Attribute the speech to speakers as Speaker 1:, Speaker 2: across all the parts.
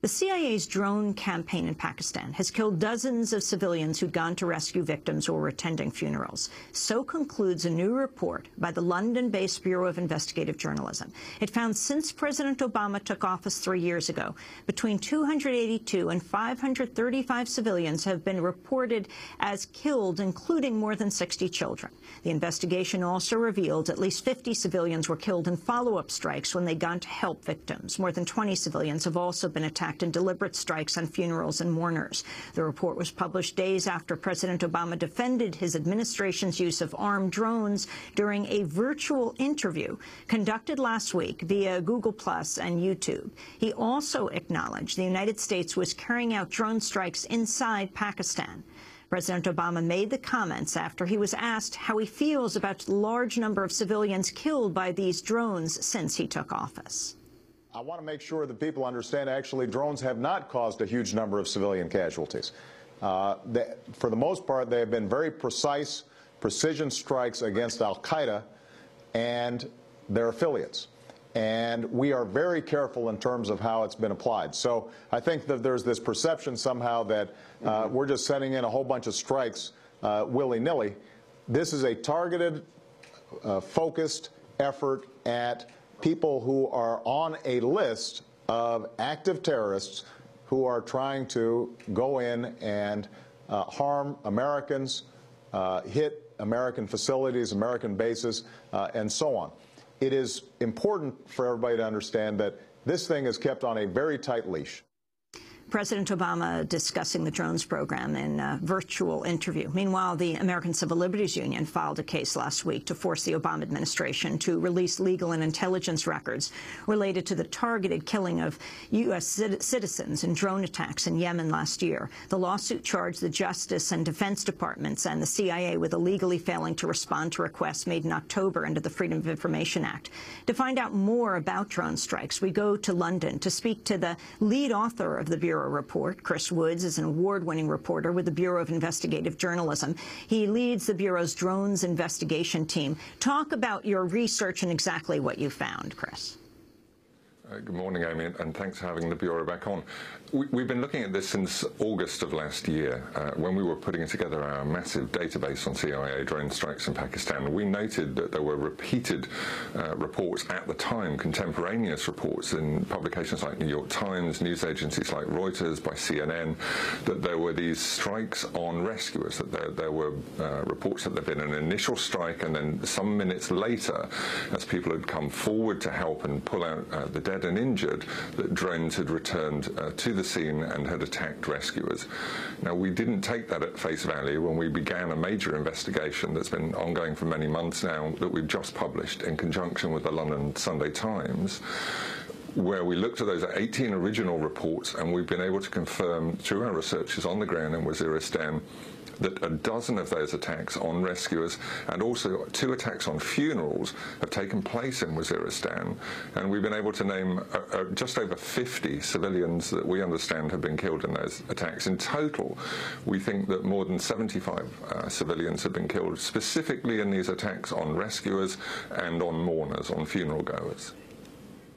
Speaker 1: The CIA's drone campaign in Pakistan has killed dozens of civilians who'd gone to rescue victims or were attending funerals. So concludes a new report by the London-based Bureau of Investigative Journalism. It found since President Obama took office 3 years ago, between 282 and 535 civilians have been reported as killed, including more than 60 children. The investigation also revealed at least 50 civilians were killed in follow-up strikes when they'd gone to help victims. More than 20 civilians have also been attacked in deliberate strikes on funerals and mourners. The report was published days after President Obama defended his administration's use of armed drones during a virtual interview conducted last week via Google Plus and YouTube. He also acknowledged the United States was carrying out drone strikes inside Pakistan. President Obama made the comments after he was asked how he feels about the large number of civilians killed by these drones since he took office.
Speaker 2: I want to make sure that people understand actually drones have not caused a huge number of civilian casualties. For the most part, they have been very precise, precision strikes against al-Qaeda and their affiliates. And we are very careful in terms of how it's been applied. So I think that there's this perception somehow that we're just sending in a whole bunch of strikes willy-nilly. This is a targeted, focused effort at people who are on a list of active terrorists who are trying to go in and harm Americans, hit American facilities, American bases, and so on. It is important for everybody to understand that this thing is kept on a very tight leash.
Speaker 1: President Obama discussing the drones program in a virtual interview. Meanwhile, the American Civil Liberties Union filed a case last week to force the Obama administration to release legal and intelligence records related to the targeted killing of U.S. citizens in drone attacks in Yemen last year. The lawsuit charged the Justice and Defense Departments and the CIA with illegally failing to respond to requests made in October under the Freedom of Information Act. To find out more about drone strikes, we go to London to speak to the lead author of the Bureau report. Chris Woods is an award-winning reporter with the Bureau of Investigative Journalism. He leads the Bureau's drones investigation team. Talk about your research and exactly what you found, Chris.
Speaker 3: Good morning, Amy, and thanks for having the Bureau back on. We've been looking at this since August of last year, when we were putting together our massive database on CIA drone strikes in Pakistan. We noted that there were repeated reports at the time, contemporaneous reports in publications like New York Times, news agencies like Reuters, by CNN, that there were these strikes on rescuers, that there were reports that there had been an initial strike, and then some minutes later, as people had come forward to help and pull out the dead and injured, that drones had returned to the scene and had attacked rescuers. Now, we didn't take that at face value when we began a major investigation that's been ongoing for many months now, that we've just published in conjunction with the London Sunday Times, where we looked at those 18 original reports, and we've been able to confirm through our researchers on the ground in Waziristan that a dozen of those attacks on rescuers and also 2 attacks on funerals have taken place in Waziristan. And we've been able to name just over 50 civilians that we understand have been killed in those attacks. In total, we think that more than 75 civilians have been killed, specifically in these attacks on rescuers and on mourners, on funeral-goers.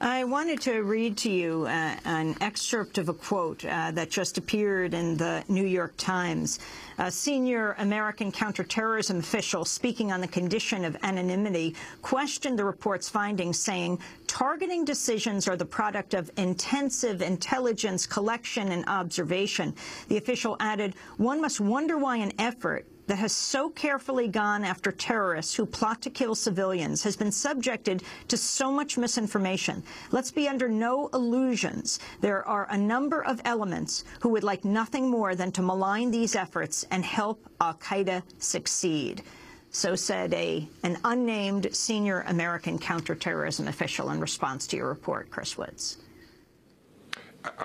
Speaker 1: I wanted to read to you an excerpt of a quote that just appeared in the New York Times. A senior American counterterrorism official speaking on the condition of anonymity questioned the report's findings, saying, "Targeting decisions are the product of intensive intelligence collection and observation." The official added, "One must wonder why an effort that has so carefully gone after terrorists who plot to kill civilians has been subjected to so much misinformation. Let's be under no illusions. There are a number of elements who would like nothing more than to malign these efforts and help al-Qaeda succeed." So said an unnamed senior American counterterrorism official in response to your report, Chris Woods.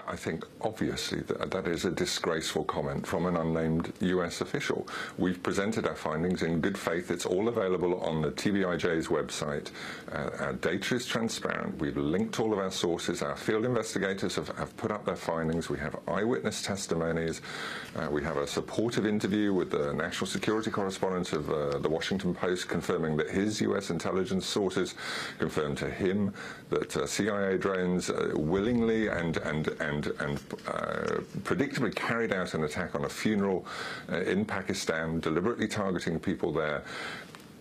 Speaker 3: I think, obviously, that is a disgraceful comment from an unnamed U.S. official. We've presented our findings in good faith. It's all available on the TBIJ's website. Our data is transparent. We've linked all of our sources. Our field investigators have put up their findings. We have eyewitness testimonies. We have a supportive interview with the national security correspondent of the Washington Post, confirming that his U.S. intelligence sources confirmed to him that CIA drones willingly and and predictably carried out an attack on a funeral in Pakistan, deliberately targeting people there.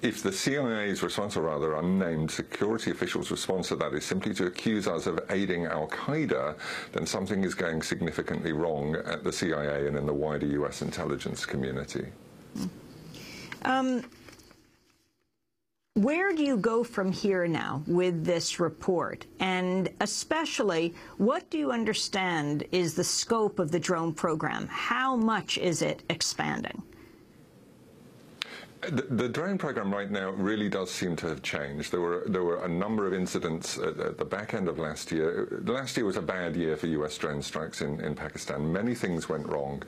Speaker 3: If the CIA's response, or rather unnamed security officials' response to that, is simply to accuse us of aiding al-Qaeda, then something is going significantly wrong at the CIA and in the wider US intelligence community.
Speaker 1: Where do you go from here now with this report? And especially, what do you understand is the scope of the drone program? How much is it expanding?
Speaker 3: The drone program right now really does seem to have changed. There were a number of incidents at the back end of last year. Last year was a bad year for US drone strikes in Pakistan. Many things went wrong.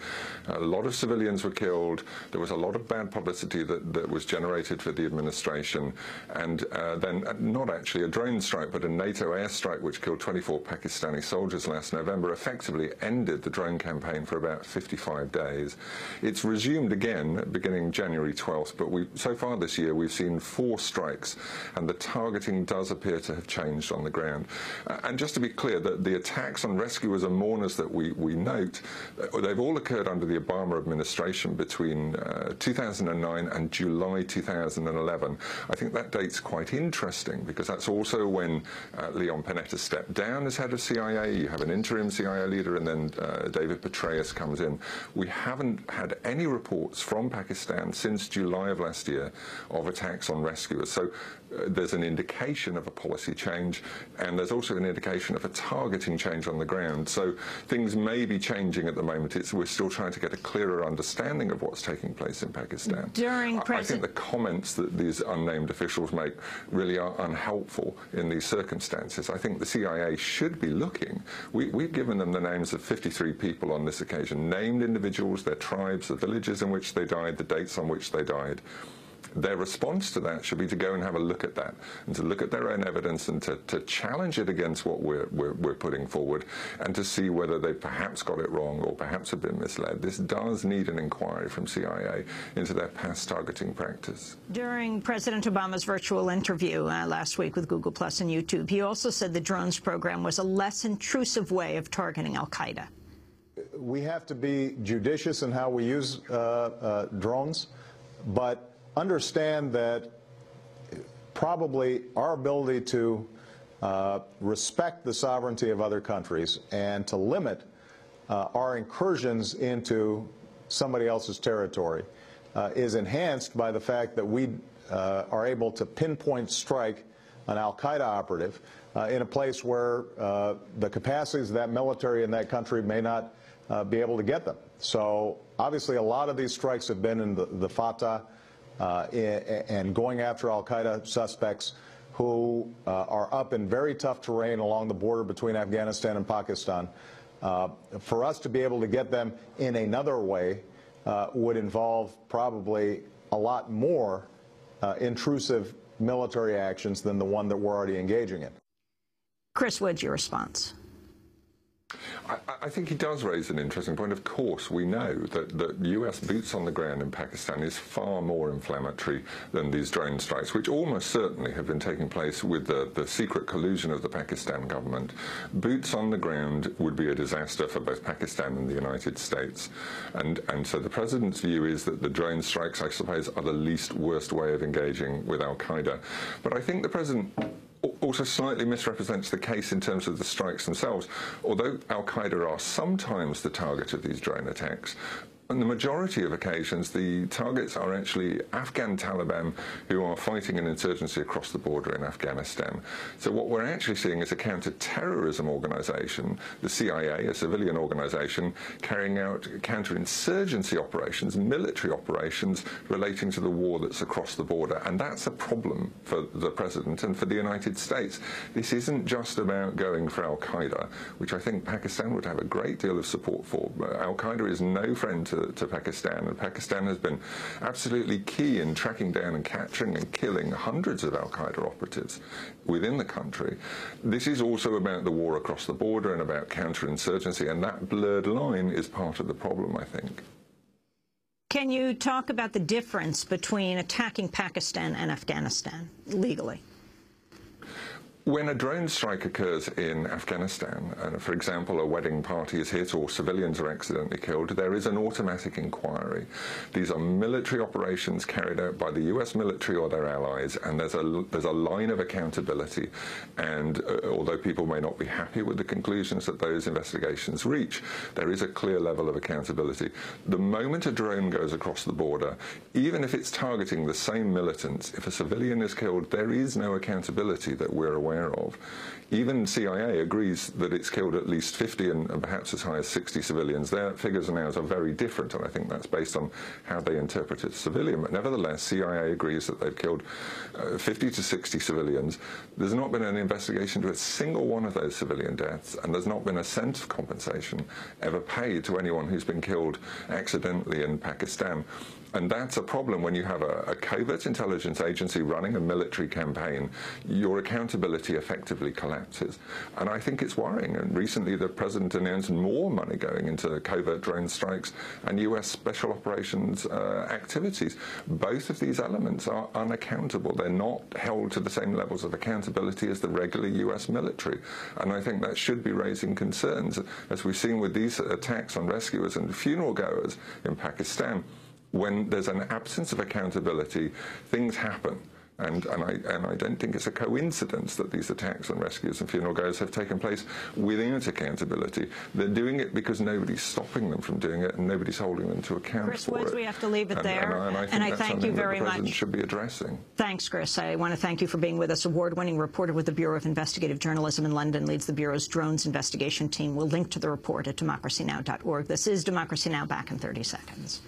Speaker 3: A lot of civilians were killed. There was a lot of bad publicity that was generated for the administration. And then not actually a drone strike, but a NATO airstrike which killed 24 Pakistani soldiers last November effectively ended the drone campaign for about 55 days. It's resumed again beginning January 12th, but so far this year we've seen 4 strikes, and the targeting does appear to have changed on the ground. And just to be clear, the attacks on rescuers and mourners that we note, they've all occurred under the Obama administration between 2009 and July 2011. I think that date's quite interesting because that's also when Leon Panetta stepped down as head of CIA. You have an interim CIA leader, and then David Petraeus comes in. We haven't had any reports from Pakistan since July of last year of attacks on rescuers. So there's an indication of a policy change, and there's also an indication of a targeting change on the ground. So things may be changing at the moment. We're still trying to get a clearer understanding of what's taking place in Pakistan. I think the comments that these unnamed officials make really are unhelpful in these circumstances. I think the CIA should be looking. We've given them the names of 53 people on this occasion, named individuals, their tribes, the villages in which they died, the dates on which they died. Their response to that should be to go and have a look at that, and to look at their own evidence, and to challenge it against what we're putting forward, and to see whether they perhaps got it wrong or perhaps have been misled. This does need an inquiry from CIA into their past targeting practice. During
Speaker 1: President Obama's virtual interview last week with Google Plus and YouTube, he also said the drones program was a less intrusive way of targeting al-Qaeda.
Speaker 2: We have to be judicious in how we use drones, but understand that probably our ability to respect the sovereignty of other countries and to limit our incursions into somebody else's territory is enhanced by the fact that we are able to pinpoint strike an al-Qaeda operative in a place where the capacities of that military in that country may not be able to get them. So obviously a lot of these strikes have been in the Fatah and going after al-Qaeda suspects who are up in very tough terrain along the border between Afghanistan and Pakistan. For us to be able to get them in another way would involve probably a lot more intrusive military actions than the one that we're already engaging in.
Speaker 1: Chris Wood, your response.
Speaker 3: I think he does raise an interesting point. Of course, we know that US boots on the ground in Pakistan is far more inflammatory than these drone strikes, which almost certainly have been taking place with the secret collusion of the Pakistan government. Boots on the ground would be a disaster for both Pakistan and the United States. And so the president's view is that the drone strikes, I suppose, are the least worst way of engaging with al-Qaeda. But I think the president also slightly misrepresents the case in terms of the strikes themselves. Although al-Qaeda are sometimes the target of these drone attacks, on the majority of occasions, the targets are actually Afghan Taliban who are fighting an insurgency across the border in Afghanistan. So what we're actually seeing is a counter-terrorism organization, the CIA, a civilian organization, carrying out counterinsurgency operations, military operations relating to the war that's across the border. And that's a problem for the president and for the United States. This isn't just about going for al-Qaeda, which I think Pakistan would have a great deal of support for. Al-Qaeda is no friend to Pakistan, and Pakistan has been absolutely key in tracking down and capturing and killing hundreds of al-Qaeda operatives within the country. This is also about the war across the border and about counterinsurgency, and that blurred line is part of the problem, I think.
Speaker 1: Can you talk about the difference between attacking Pakistan and Afghanistan legally?
Speaker 3: When a drone strike occurs in Afghanistan, and for example, a wedding party is hit or civilians are accidentally killed, there is an automatic inquiry. These are military operations carried out by the US military or their allies, and there's a line of accountability. And although people may not be happy with the conclusions that those investigations reach, there is a clear level of accountability. The moment a drone goes across the border, even if it's targeting the same militants, if a civilian is killed, there is no accountability that we're aware of. Even CIA agrees that it's killed at least 50 and perhaps as high as 60 civilians. Their figures now are very different, and I think that's based on how they interpreted civilian. But nevertheless, CIA agrees that they've killed 50 to 60 civilians. There's not been an investigation to a single one of those civilian deaths, and there's not been a cent of compensation ever paid to anyone who's been killed accidentally in Pakistan. And that's a problem when you have a covert intelligence agency running a military campaign. Your accountability effectively collapses. And I think it's worrying. And recently the president announced more money going into covert drone strikes and US special operations activities. Both of these elements are unaccountable. They're not held to the same levels of accountability as the regular US military. And I think that should be raising concerns, as we've seen with these attacks on rescuers and funeral-goers in Pakistan. When there's an absence of accountability, things happen. And I don't think it's a coincidence that these attacks on rescuers and funeral-goers have taken place without accountability. They're doing it because nobody's stopping them from doing it, and nobody's holding them to account
Speaker 1: Chris
Speaker 3: for
Speaker 1: Woods,
Speaker 3: it.
Speaker 1: we have to leave it there.
Speaker 3: And I think that's
Speaker 1: thank
Speaker 3: something
Speaker 1: you very
Speaker 3: that the president
Speaker 1: much.
Speaker 3: should be addressing.
Speaker 1: Thanks, Chris. I want to thank you for being with us. Award-winning reporter with the Bureau of Investigative Journalism in London, leads the Bureau's drones investigation team. We'll link to the report at democracynow.org. This is Democracy Now! Back in 30 seconds.